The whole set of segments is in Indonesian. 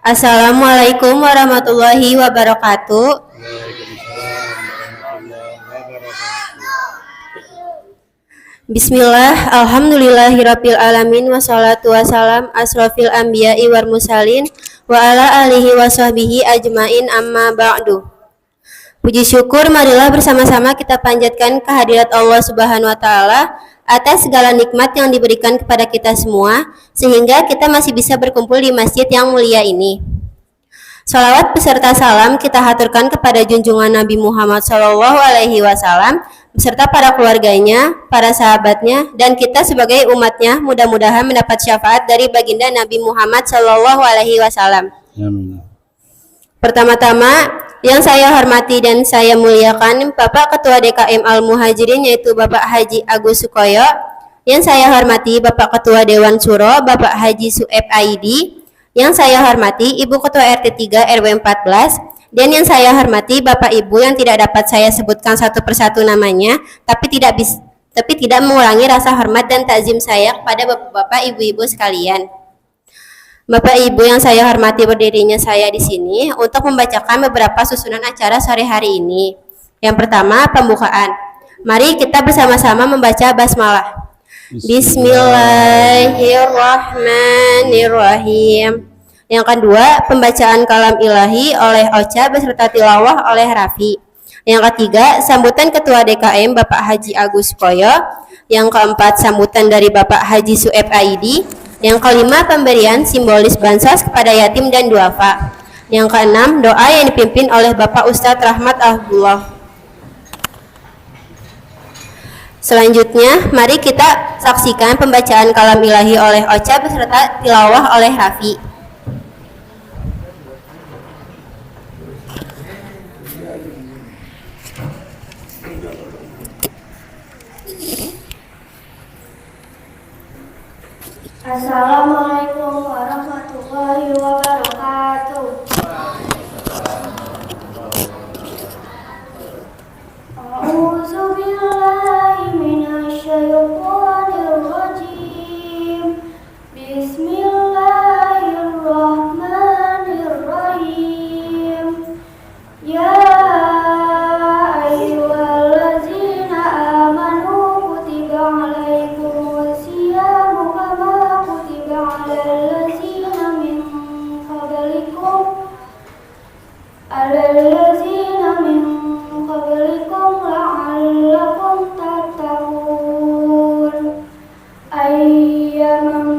Assalamualaikum warahmatullahi wabarakatuh. Bismillah, alhamdulillahirabbil alamin, wassalatu wassalam asrofil anbiya'i wal mursalin wa ala alihi wa sahbihi ajmain, amma ba'du. Puji syukur marilah bersama-sama kita panjatkan kehadirat Allah Subhanahu wa taala atas segala nikmat yang diberikan kepada kita semua sehingga kita masih bisa berkumpul di masjid yang mulia ini. Salawat beserta salam kita haturkan kepada junjungan Nabi Muhammad SAW beserta para keluarganya, para sahabatnya, dan kita sebagai umatnya mudah-mudahan mendapat syafaat dari baginda Nabi Muhammad SAW. Pertama-tama yang saya hormati dan saya muliakan Bapak Ketua DKM Al-Muhajirin yaitu Bapak Haji Agus Sukoyo. Yang saya hormati Bapak Ketua Dewan Syuro Bapak Haji Sueb Aidi. Yang saya hormati Ibu Ketua RT 3 RW 14. Dan yang saya hormati Bapak Ibu yang tidak dapat saya sebutkan satu persatu namanya, tapi tidak mengurangi rasa hormat dan takzim saya kepada Bapak-bapak, Ibu-ibu sekalian. Bapak Ibu yang saya hormati, berdirinya saya di sini untuk membacakan beberapa susunan acara sore hari ini. Yang pertama, pembukaan. Mari kita bersama-sama membaca basmalah. Bismillahirrahmanirrahim. Yang kedua, pembacaan kalam ilahi oleh Ocha beserta tilawah oleh Raffi. Yang ketiga, sambutan Ketua DKM Bapak Haji Agus Sukoyo. Yang keempat, sambutan dari Bapak Haji Sueb Aidi. Yang kelima, pemberian simbolis bansos kepada yatim dan duafa. Yang keenam, doa yang dipimpin oleh Bapak Ustadz Rahmat Abdullah. Selanjutnya, mari kita saksikan pembacaan kalam ilahi oleh Ocha beserta tilawah oleh Raffi. Assalamualaikum warahmatullahi wabarakatuh. A'udzu billahi minasy syaithanir rajim. Bismillahirrahmanirrahim. Ya ayyuhallazina amanu kutiba alaikumus siyamu kama kutiba alal ladzina min qablikum la'allakum tattaqun. Ayyaman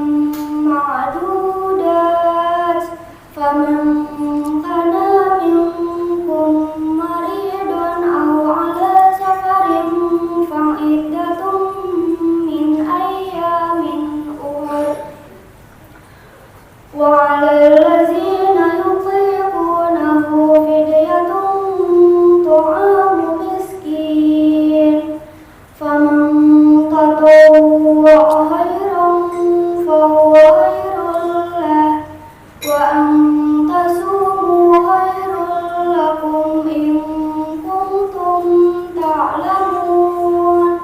ma'dudat faman kana minkum maridun aw ala safarin fa'iddatun min ayyamin ukhra wa 'alal ladzina yutiqunahu fidyatun ta'amu miskin faman tatawwa khairan fahuwa khairul lah wa an tasumu khairul lakum in kuntum ta'lamun.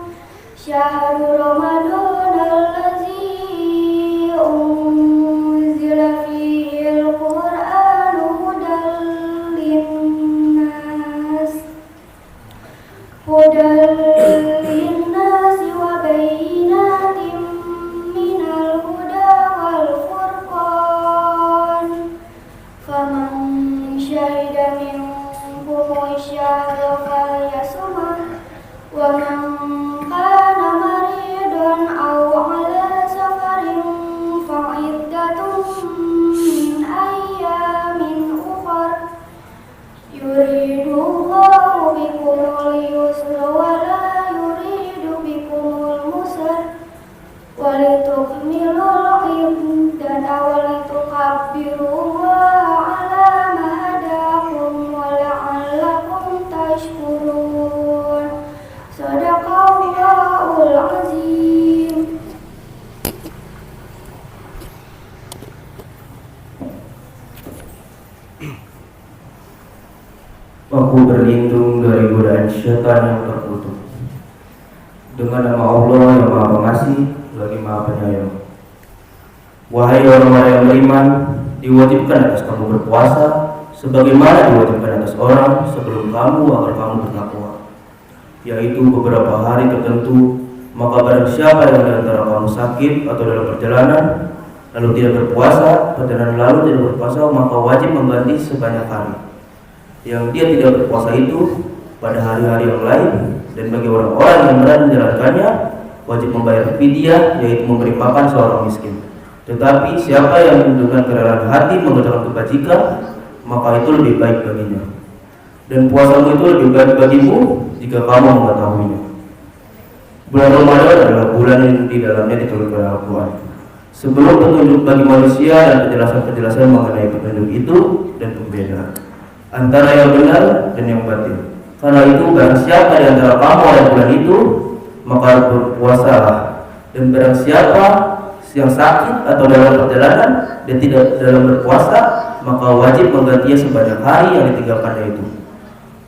Syahrul Ramadan allazi unzila fihil Qur'anu hudan linnas wa bayyinatin minal huda wal furqan. Faman syahida minkum syahra falyasumhu wa man kana maridan aw ala safarin fa'iddatun min ayyamin ukhra. Yuridullahu bikumul yusra wa la yuridu bikumul musra wa litukmilul iddata wa litukabbirullaha ala ma hadakum wa la'allakum tashkurun. Shadaqallahu Aku berlindung dari godaan syaitan yang terkutuk. Dengan nama Allah yang Maha Pengasih lagi Maha Penyayang. Wahai orang-orang yang beriman, diwajibkan atas kamu berpuasa sebagaimana diwajibkan atas orang sebelum kamu agar kamu bertakwa, yaitu beberapa hari tertentu. Maka barang siapa yang di antara kamu sakit atau dalam perjalanan lalu tidak berpuasa, perjalanan lalu tidak berpuasa, maka wajib mengganti sebanyak hari yang dia tidak berpuasa itu pada hari-hari yang lain. Dan bagi orang-orang yang berani menjalankannya wajib membayar fidyah, yaitu memberi makan seorang miskin. Tetapi siapa yang dengan kerelaan hati mengerjakan kebajikan, maka itu lebih baik baginya. Dan puasamu itu lebih baik bagimu jika kamu mengetahuinya. Bulan Ramadan adalah bulan yang di dalamnya diturunkan Al-Quran. Sebelum petunjuk bagi manusia dan penjelasan-penjelasan mengenai petunjuk itu dan pembedaan antara yang benar dan yang batil. Karena itu barang siapa di antara kamu yang bulan itu, maka berpuasalah. Dan barang siapa yang sakit atau dalam perjalanan dan tidak dalam berpuasa, maka wajib menggantinya sebanyak hari yang ditinggalkannya itu.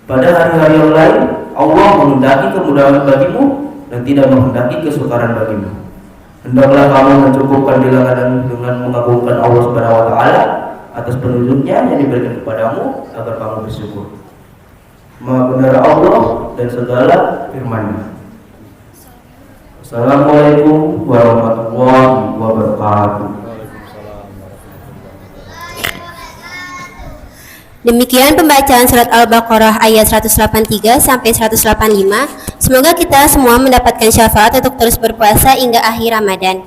Pada hari-hari yang lain, Allah menghendaki kemudahan bagimu dan tidak menghendaki kesukaran bagimu. Hendaklah kamu mencukupkan bilangan dengan mengagungkan Allah Subhanahu wa taala atas penunjuknya yang diberikan kepadamu agar kamu bersyukur. Maha benar Allah dan segala firman-Nya. Assalamualaikum warahmatullahi wabarakatuh. Demikian pembacaan surat Al-Baqarah ayat 183 sampai 185. Semoga kita semua mendapatkan syafaat untuk terus berpuasa hingga akhir Ramadan.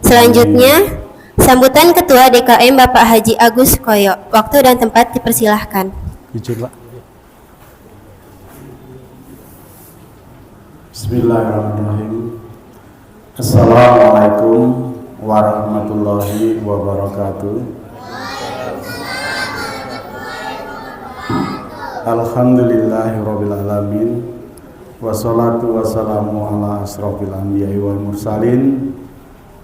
Selanjutnya, sambutan Ketua DKM Bapak Haji Agus Sukoyo. Waktu dan tempat dipersilahkan. Jujur, Pak. Bismillahirrahmanirrahim. Assalamualaikum warahmatullahi wabarakatuh. Alhamdulillahirabbil alamin. Wassalatu wassalamu ala asrofil anbiya'i wal mursalin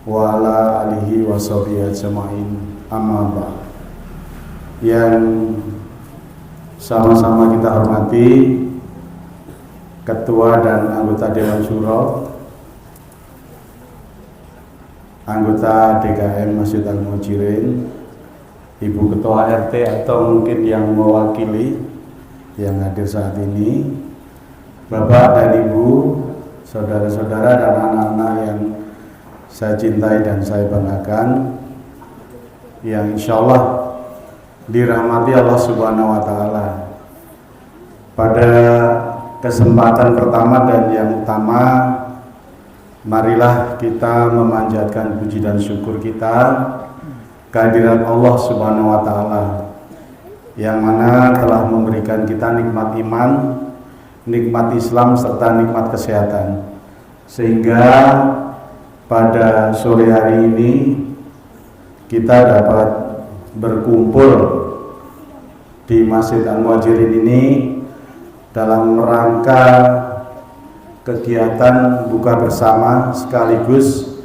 wa ala alihi wa sahbihi ajma'in. Amma ba'd. Yang sama-sama kita hormati Ketua dan anggota Dewan Syuro, anggota DKM Masjid Al-Muhajirin, Ibu Ketua RT atau mungkin yang mewakili yang hadir saat ini, Bapak dan Ibu, saudara-saudara dan anak-anak yang saya cintai dan saya banggakan, yang insya Allah dirahmati Allah Subhanahu wa Ta'ala. Pada kesempatan pertama dan yang utama, marilah kita memanjatkan puji dan syukur kita kehadiran Allah Subhanahu wa Ta'ala, yang mana telah memberikan kita nikmat iman, nikmat Islam serta nikmat kesehatan, sehingga pada sore hari ini kita dapat berkumpul di Masjid Al-Muhajirin ini dalam rangka kegiatan buka bersama sekaligus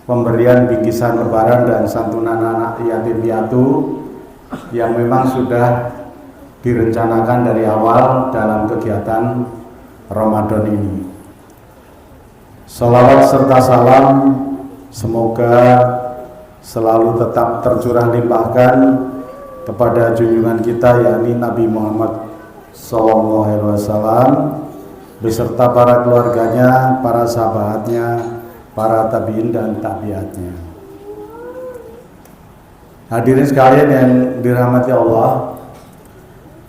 pemberian bingkisan lebaran dan santunan anak yatim piatu yang memang sudah direncanakan dari awal dalam kegiatan Ramadan ini. Salawat serta salam semoga selalu tetap tercurah limpahkan kepada junjungan kita, yakni Nabi Muhammad SAW, beserta para keluarganya, para sahabatnya, para tabiin dan tabiatnya. Hadirin sekalian yang dirahmati Allah,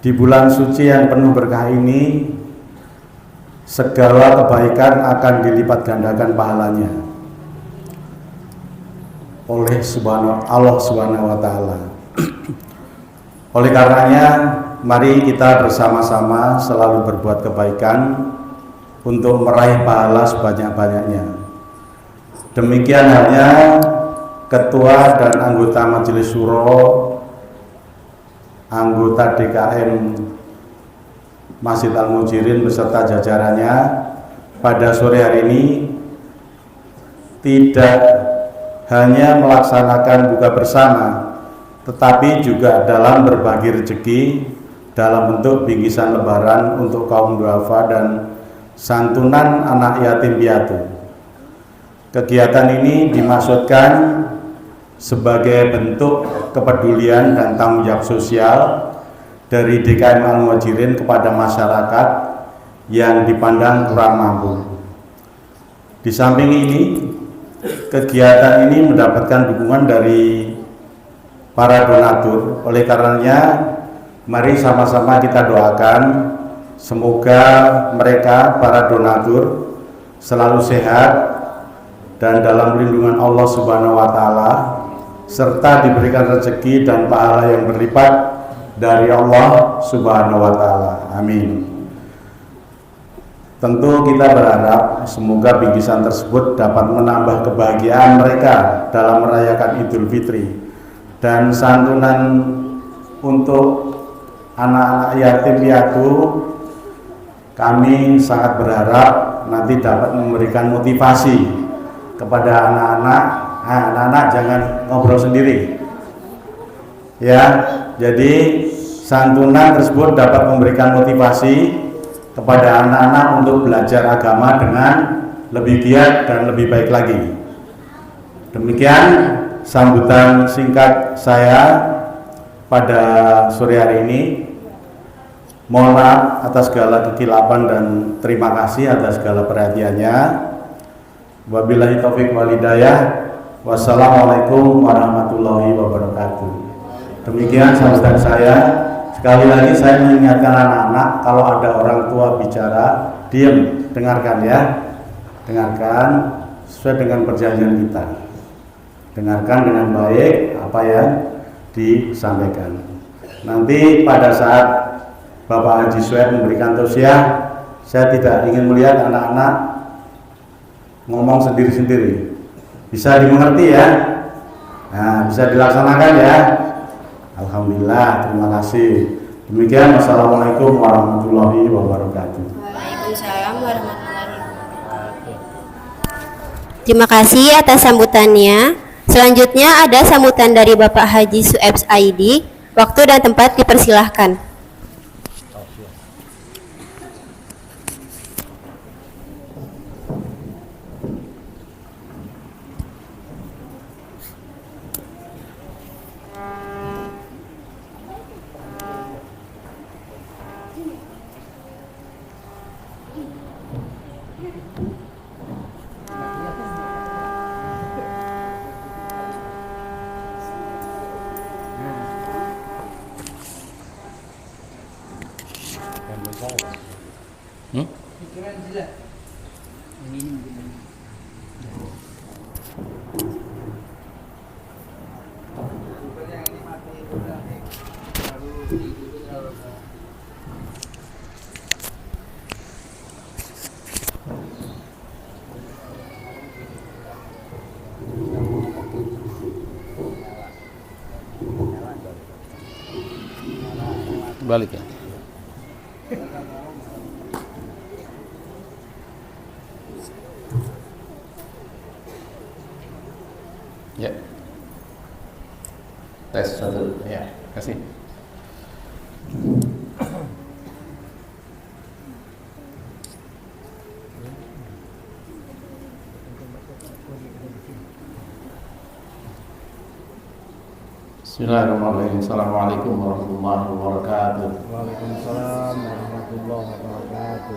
di bulan suci yang penuh berkah ini, segala kebaikan akan dilipat gandakan pahalanya oleh Allah Subhanahu wa Ta'ala. Oleh karenanya, mari kita bersama-sama selalu berbuat kebaikan untuk meraih pahala sebanyak-banyaknya. Demikian halnya Ketua dan anggota Majelis Syuro, anggota DKM Masjid Al-Muhajirin beserta jajarannya pada sore hari ini tidak hanya melaksanakan buka bersama, tetapi juga dalam berbagi rezeki dalam bentuk bingkisan lebaran untuk kaum duafa dan santunan anak yatim piatu. Kegiatan ini dimaksudkan sebagai bentuk kepedulian dan tanggung jawab sosial dari DKM Al-Muhajirin kepada masyarakat yang dipandang kurang mampu. Di samping ini, kegiatan ini mendapatkan dukungan dari para donatur. Oleh karenanya, mari sama-sama kita doakan semoga mereka, para donatur, selalu sehat dan dalam lindungan Allah Subhanahu wa Ta'ala, serta diberikan rezeki dan pahala yang berlipat dari Allah Subhanahu wa Ta'ala. Amin. Tentu kita berharap semoga bingkisan tersebut dapat menambah kebahagiaan mereka dalam merayakan Idul Fitri, dan santunan untuk anak-anak yatim piatu kami sangat berharap nanti dapat memberikan motivasi kepada anak-anak. Anak-anak jangan ngobrol sendiri ya. Jadi santunan tersebut dapat memberikan motivasi kepada anak-anak untuk belajar agama dengan lebih giat dan lebih baik lagi. Demikian sambutan singkat saya pada sore hari ini. Mohon maaf atas segala kekilapan dan terima kasih atas segala perhatiannya. Wabillahi taufiq wal hidayah. Wassalamualaikum warahmatullahi wabarakatuh. Demikian sambutan saya. Sekali lagi saya mengingatkan anak-anak, kalau ada orang tua bicara, diam, dengarkan ya. Dengarkan sesuai dengan perjanjian kita. Dengarkan dengan baik apa yang disampaikan. Nanti pada saat Bapak Haji Sueb memberikan tausiah, saya tidak ingin melihat anak-anak ngomong sendiri-sendiri. Bisa dimengerti ya? Nah, bisa dilaksanakan ya? Alhamdulillah, terima kasih. Demikian, wassalamualaikum warahmatullahi wabarakatuh. Waalaikumsalam warahmatullahi wabarakatuh. Terima kasih atas sambutannya. Selanjutnya ada sambutan dari Bapak Haji Sueb Aidi. Waktu dan tempat dipersilahkan. Balik ya. Ya. Tes satu. Ya, kasih. Bismillahirrahmanirrahim. Assalamualaikum warahmatullahi wabarakatuh. Waalaikumsalam warahmatullahi wabarakatuh.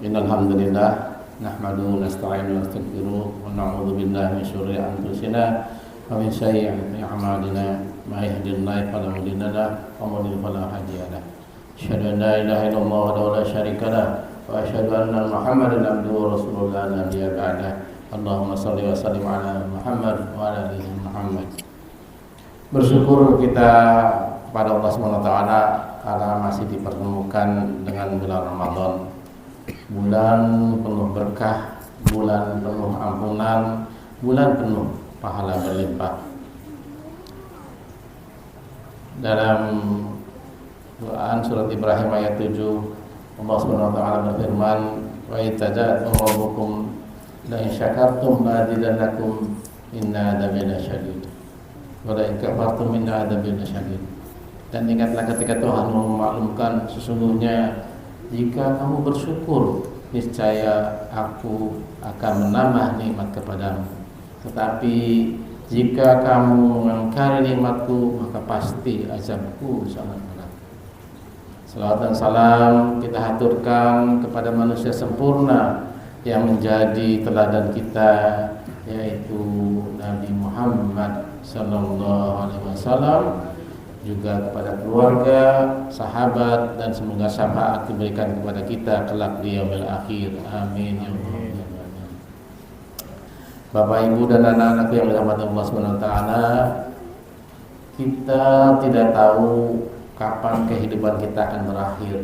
Innal hamdalillah nahmaduhu wa nasta'inu wa nastaghfiruh wa na'udzu billahi min syururi anfusina wa min sayyi'ati a'malina. May yahdihillahu fala mudilla lahu wa may yudlil fala hadiya lahu. Asyhadu an la ilaha illallah wahdahu la syarika lahu wa asyhadu anna Muhammadan abduhu wa rasuluhu la nabiyya ba'dahu. Allahumma shalli wa sallim ala Muhammad wa ala ali Muhammad. Bersyukur kita pada Allah SWT karena masih dipertemukan dengan bulan Ramadan, bulan penuh berkah, bulan penuh ampunan, bulan penuh pahala berlimpah. Dalam Quran surat Ibrahim ayat 7, Allah SWT berfirman, wa itaja'atum rabbukum la in syakartum la azidannakum inna adzabi lasyadid wa la in kafartum inna adzabi lasyadid. Dan ingatlah ketika Tuhan memaklumkan, sesungguhnya jika kamu bersyukur, niscaya aku akan menambah nikmat kepadamu. Tetapi jika kamu mengingkari nikmatku, maka pasti azabku sangat berat. Salawat dan salam kita haturkan kepada manusia sempurna yang menjadi teladan kita, yaitu Nabi Muhammad sallallahu alaihi wasallam, juga kepada keluarga, sahabat, dan semoga syafaat diberikan kepada kita kelak di yaumil akhir. Amin ya Allah. Bapak, Ibu, dan anak-anakku yang dirahmati Allah Subhanahu wa taala, kita tidak tahu kapan kehidupan kita akan berakhir.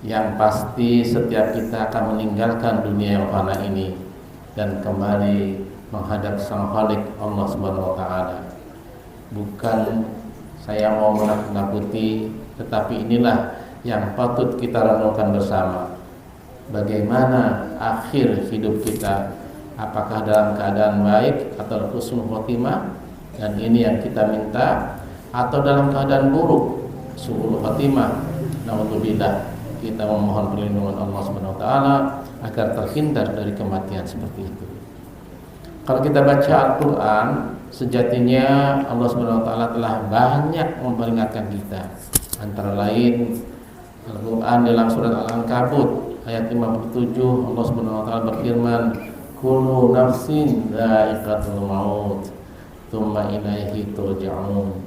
Yang pasti setiap kita akan meninggalkan dunia yang fana ini dan kembali menghadap Sang Khalik Allah Subhanahu wa taala. Bukan saya mau menakut-nakuti, tetapi inilah yang patut kita renungkan bersama. Bagaimana akhir hidup kita? Apakah dalam keadaan baik atau husnul khotimah? Dan ini yang kita minta, atau dalam keadaan buruk, su'ul khotimah. Naudzubillah. Kita memohon perlindungan Allah Subhanahu wa taala agar terhindar dari kematian seperti itu. Kalau kita baca Al-Qur'an, sejatinya Allah Subhanahu wa taala telah banyak memperingatkan kita. Antara lain Al-Qur'an dalam surat Al-Ankabut ayat 57, Allah Subhanahu wa taala berfirman, kullu nafsin dha'iqatul maut tsumma ilaihi turja'un.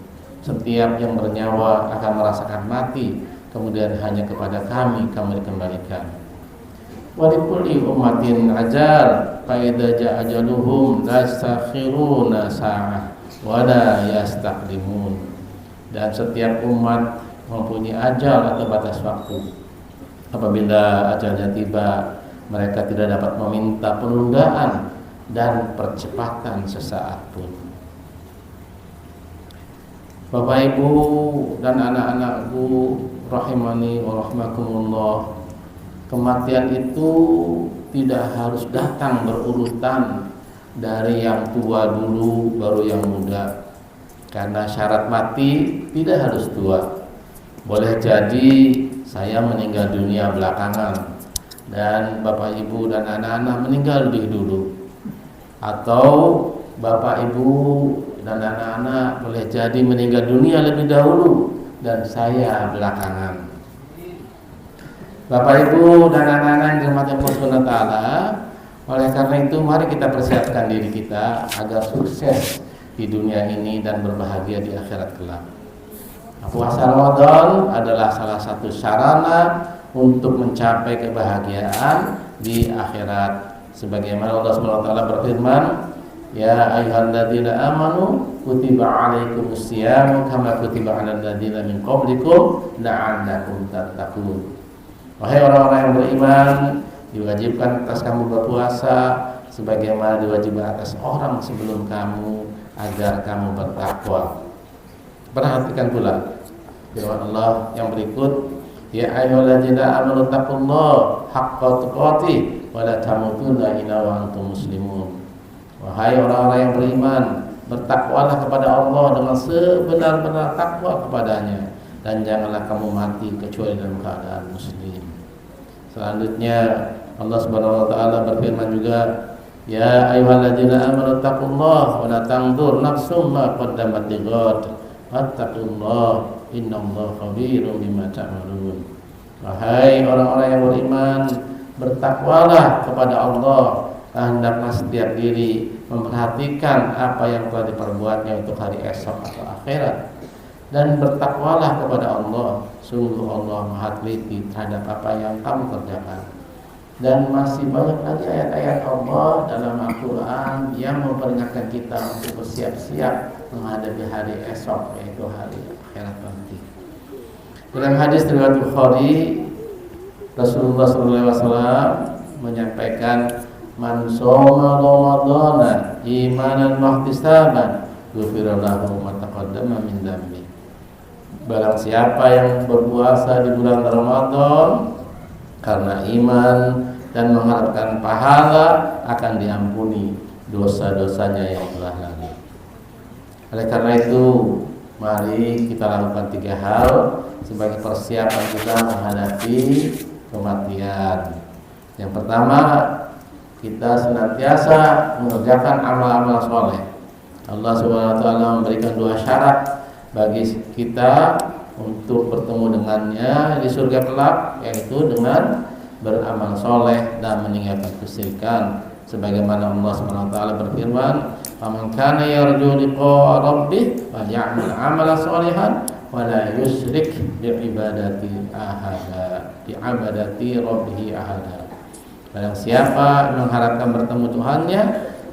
Setiap yang bernyawa akan merasakan mati, kemudian hanya kepada kami dikembalikan. Wa likulli ummatin ajal fa idza ja'a ajaluhum la yastakhiruna sa'ah wa la yastaqdimun. Dan setiap umat mempunyai ajal atau batas waktu. Apabila ajalnya tiba, mereka tidak dapat meminta penundaan dan percepatan sesaat pun. Bapak, Ibu, dan anak-anakku rahimani wa rahmakumullah, kematian itu tidak harus datang berurutan dari yang tua dulu baru yang muda. Karena syarat mati tidak harus tua. Boleh jadi saya meninggal dunia belakangan dan Bapak, Ibu, dan anak-anak meninggal lebih dulu, atau Bapak, Ibu, dan anak-anak boleh jadi meninggal dunia lebih dahulu dan saya belakangan. Bapak, Ibu, dan anak-anak yang dirahmati Allah Subhanahu wa taala, oleh karena itu mari kita persiapkan diri kita agar sukses di dunia ini dan berbahagia di akhirat kelak. Puasa Ramadan adalah salah satu sarana untuk mencapai kebahagiaan di akhirat. Sebagaimana Allah Subhanahu wa taala berfirman, ya ayyuhalladzina amanu kutiba alaikumus syiyam kama kutiba alal ladzina min qablikum la'allakum tattaqun. Wahai orang-orang yang beriman, diwajibkan atas kamu berpuasa sebagaimana diwajibkan atas orang sebelum kamu agar kamu bertakwa. Perhatikan pula firman Allah yang berikut, ya ayyuhalladzina amanu taqullaha haqqa tuqatih wa la tamutunna illa wa antum muslimun. Wahai orang-orang yang beriman, bertakwalah kepada Allah dengan sebenar-benar takwa kepadanya, dan janganlah kamu mati kecuali dalam keadaan muslim. Selanjutnya Allah Subhanahu wa taala berfirman juga, ya ayyuhalladzina amanu taqullaha wa la tanzur nafsum ma qaddamat lighad wattaqullaha innallaha khabirum bima ta'malun. Wahai orang-orang yang beriman, bertakwalah kepada Allah, hendaklah setiap diri memperhatikan apa yang telah diperbuatnya untuk hari esok atau akhirat, dan bertakwalah kepada Allah, sungguh Allah Maha teliti terhadap apa yang kamu kerjakan. Dan masih banyak lagi ayat-ayat Allah dalam Al-Quran yang memperingatkan kita untuk bersiap-siap menghadapi hari esok, yaitu hari akhirat nanti. Dalam hadis riwayat Bukhari, Rasulullah SAW menyampaikan, man shoma ramadhana imanan wa ihtisaban ghufira lahu ma taqaddama min dhanbi. Barang siapa yang berpuasa di bulan Ramadan karena iman dan mengharapkan pahala, akan diampuni dosa-dosanya yang telah lalu. Oleh karena itu, Mari kita lakukan 3 hal sebagai persiapan kita menghadapi kematian. Yang pertama, kita senantiasa mengerjakan amal-amal soleh. Allah Subhanahu wa taala memberikan 2 syarat bagi kita untuk bertemu dengannya di surga kelak, yaitu dengan beramal soleh dan meninggalkan kesyirikan. Sebagaimana Allah Subhanahu wa taala berfirman, "Faman kana yarju liqa'a rabbih falyamal 'amalan shalihan wa la yusyrik bi'ibadati rabbih ahada." Barang siapa mengharapkan bertemu Tuhannya,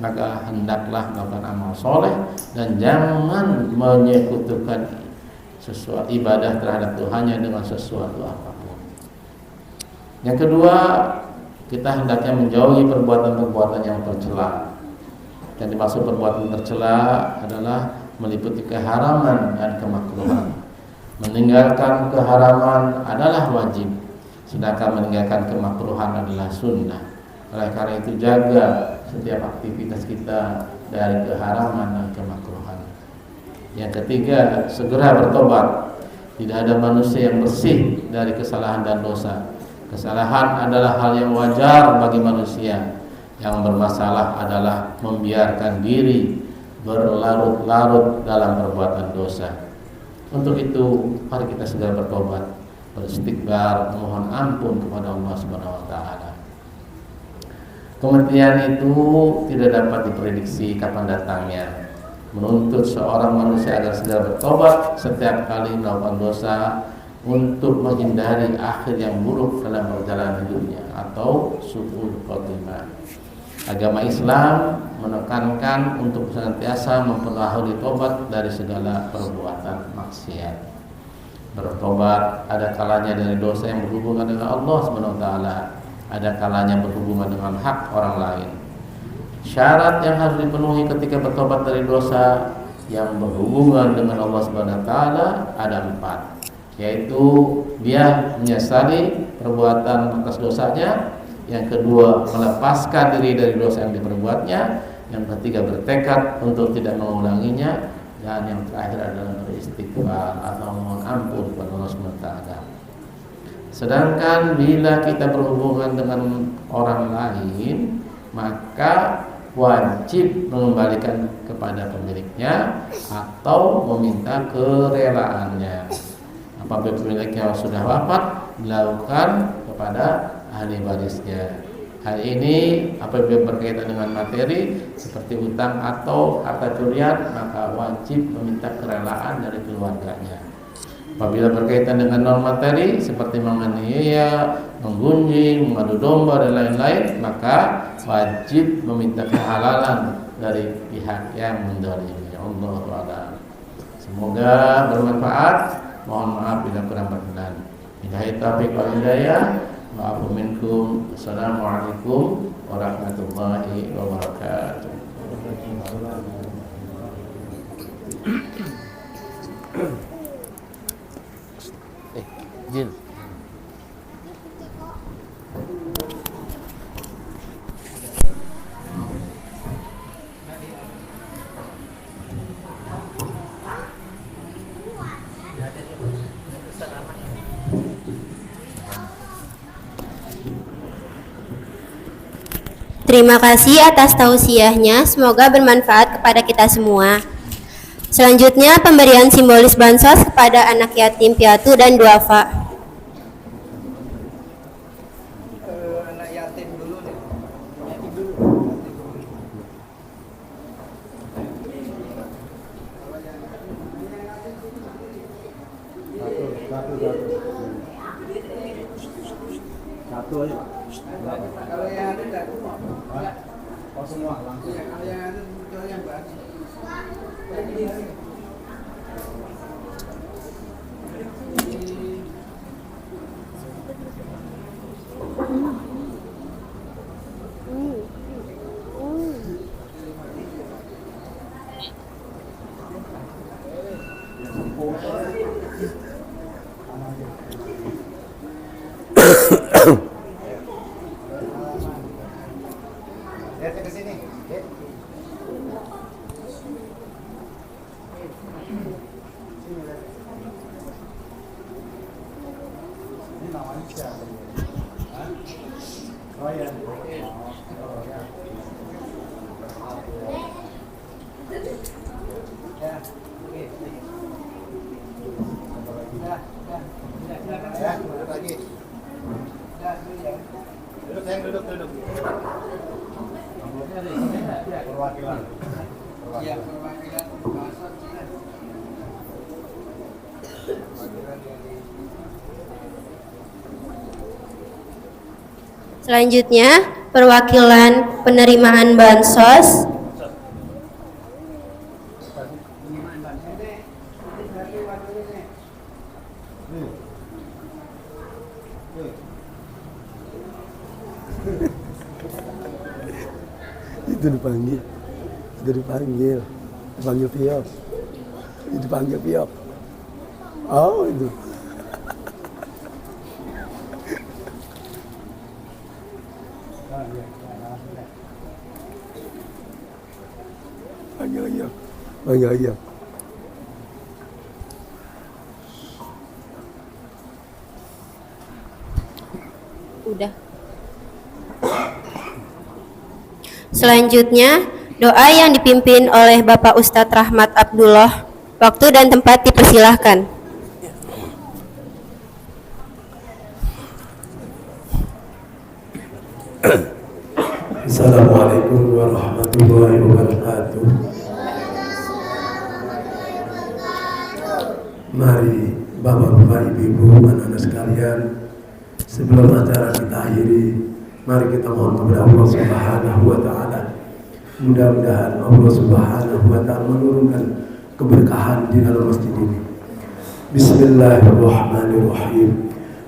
maka hendaklah melakukan amal soleh dan jangan menyekutukan sesuatu ibadah terhadap Tuhannya dengan sesuatu apapun. Yang kedua, kita hendaknya menjauhi perbuatan-perbuatan yang tercela. Yang dimaksud perbuatan tercela adalah meliputi keharaman dan kemakruhan. Meninggalkan keharaman adalah wajib, sedangkan meninggalkan kemakruhan adalah sunnah. Oleh karena itu, jaga setiap aktivitas kita dari keharaman dan kemakruhan. Yang ketiga, segera bertobat. Tidak ada manusia yang bersih dari kesalahan dan dosa. Kesalahan adalah hal yang wajar bagi manusia. Yang bermasalah adalah membiarkan diri berlarut-larut dalam perbuatan dosa. Untuk itu, mari kita segera bertobat, beristighfar, mohon ampun kepada Allah Subhanahu wa taala. Kematian itu tidak dapat diprediksi kapan datangnya. Menuntut seorang manusia agar segera bertobat setiap kali melakukan dosa untuk menghindari akhir yang buruk dalam perjalanan hidupnya atau su'ul khotimah. Agama Islam menekankan untuk senantiasa memperlahuli tobat dari segala perbuatan maksiat. Bertobat ada kalanya dari dosa yang berhubungan dengan Allah Subhanahu wa taala, ada kalanya berhubungan dengan hak orang lain. Syarat yang harus dipenuhi ketika bertobat dari dosa yang berhubungan dengan Allah Subhanahu wa taala ada 4, yaitu dia menyesali perbuatan atas dosanya, yang kedua melepaskan diri dari dosa yang diperbuatnya, yang ketiga bertekad untuk tidak mengulanginya, dan yang terakhir adalah beristighfar atau mohon ampun kepada Allah Subhanahu wa taala. Sedangkan bila kita berhubungan dengan orang lain, maka wajib mengembalikan kepada pemiliknya atau meminta kerelaannya. Apabila pemiliknya sudah wafat, dilakukan kepada ahli warisnya. Hal ini apabila berkaitan dengan materi seperti utang atau harta curian, maka wajib meminta kerelaan dari keluarganya. Apabila berkaitan dengan non materi seperti menganiaya, menggunjing, mengadu domba dan lain-lain, maka wajib meminta kehalalan dari pihak yang mendolimi. Allahu a'lam. Semoga bermanfaat. Mohon maaf bila kurang berkenan. Billahi taufiq wal hidayah. Wa'afu minkum. Assalamualaikum warahmatullahi wabarakatuh. Jin. Terima kasih atas tausiahnya, semoga bermanfaat kepada kita semua. Selanjutnya, pemberian simbolis bansos kepada anak yatim piatu dan duafa. Anak yatim dulu nih. Satu aja. Kalau yang ada enggak? Oh semua langsung. Kalau yang ada muncul yang bagus. Lihat ke sini. Lihat. namanya siapa? Oh ya. Ya, oke. Ya, duduk lagi. Duduk, sayang, duduk. Perwakilan. Iya, perwakilan bahasa Cina. Selanjutnya, perwakilan penerimaan bansos. Itu dipanggil Piok, dipanggil Piok. Oh itu. Panggil iya. Udah. Selanjutnya, doa yang dipimpin oleh Bapak Ustadz Rahmat Abdullah. Waktu dan tempat dipersilahkan. Assalamualaikum warahmatullahi wabarakatuh. Mari Bapak-bapak, Ibu-ibu, anak-anak sekalian, sebelum acara kita akhiri, mari kita mohon kepada Allah Subhanahu wa taala. Mudah-mudahan Allah Subhanahu wa taala menurunkan keberkahan di dalam masjid ini. Bismillahirrahmanirrahim.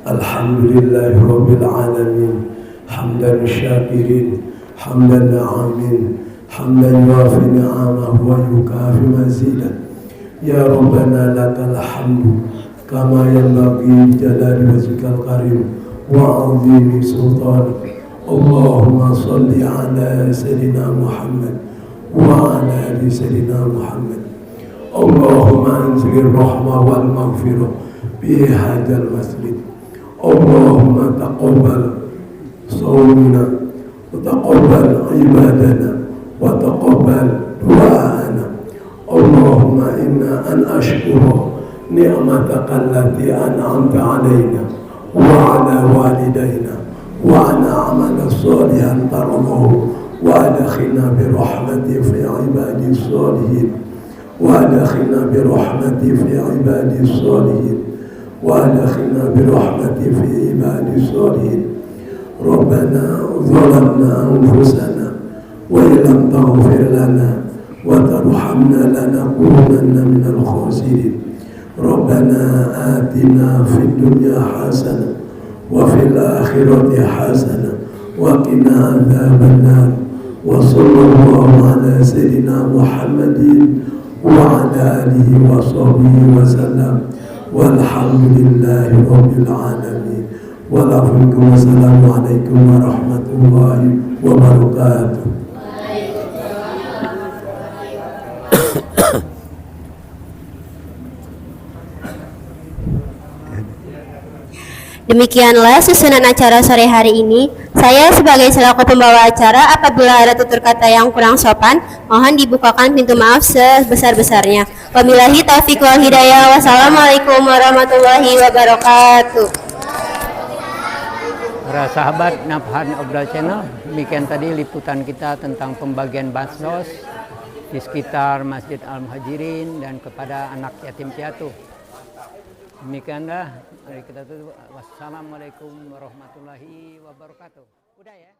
Alhamdulillahirabbil alamin. Hamdan syakirin, hamdan na'amin, hamdan yuafi ni'amahu wa yukafi mazidah. Ya Rabbana lakal hamdu kama yanbaghi jalali wajhikal karim wa 'azimi sultanik. Allahumma salli ala sayyidina Muhammad wa ala ali sayyidina Muhammad. Allahumma anzil rahmah wal maghfirah bi hadzal masjid. Allahumma taqabbal صومنا وتقبل عبادنا وتقبل دعاءنا. اللهم إنا أن أشكر نعمتك التي أنعمت علينا وعلى والدينا وأن أعمل صالحا ترضاه وأدخلنا برحمتك في عبادي الصالحين وأدخلنا برحمتك في عبادي الصالحين وأدخلنا برحمتك في عبادي الصالحين. ربنا ظلمنا أنفسنا وإن لم تغفر لنا وترحمنا لنكونن من الخاسرين. ربنا آتنا في الدنيا حسنة وفي الآخرة حسنة وقنا عذاب النار. وصلى الله على سيدنا محمد وعلى آله وصحبه وسلم والحمد لله رب العالمين. Wassalamualaikum warahmatullahi wabarakatuh. Demikianlah susunan acara sore hari ini. Saya sebagai selaku pembawa acara, apabila ada tutur kata yang kurang sopan, mohon dibukakan pintu maaf sebesar-besarnya. Wabillahi taufiq wal hidayah. Wassalamualaikum warahmatullahi wabarakatuh. Para sahabat Nafhan Obral Channel, demikian tadi liputan kita tentang pembagian bansos di sekitar Masjid Al-Muhajirin dan kepada anak yatim piatu. Demikianlah, mari kita tutup. Wassalamualaikum warahmatullahi wabarakatuh. Udah ya.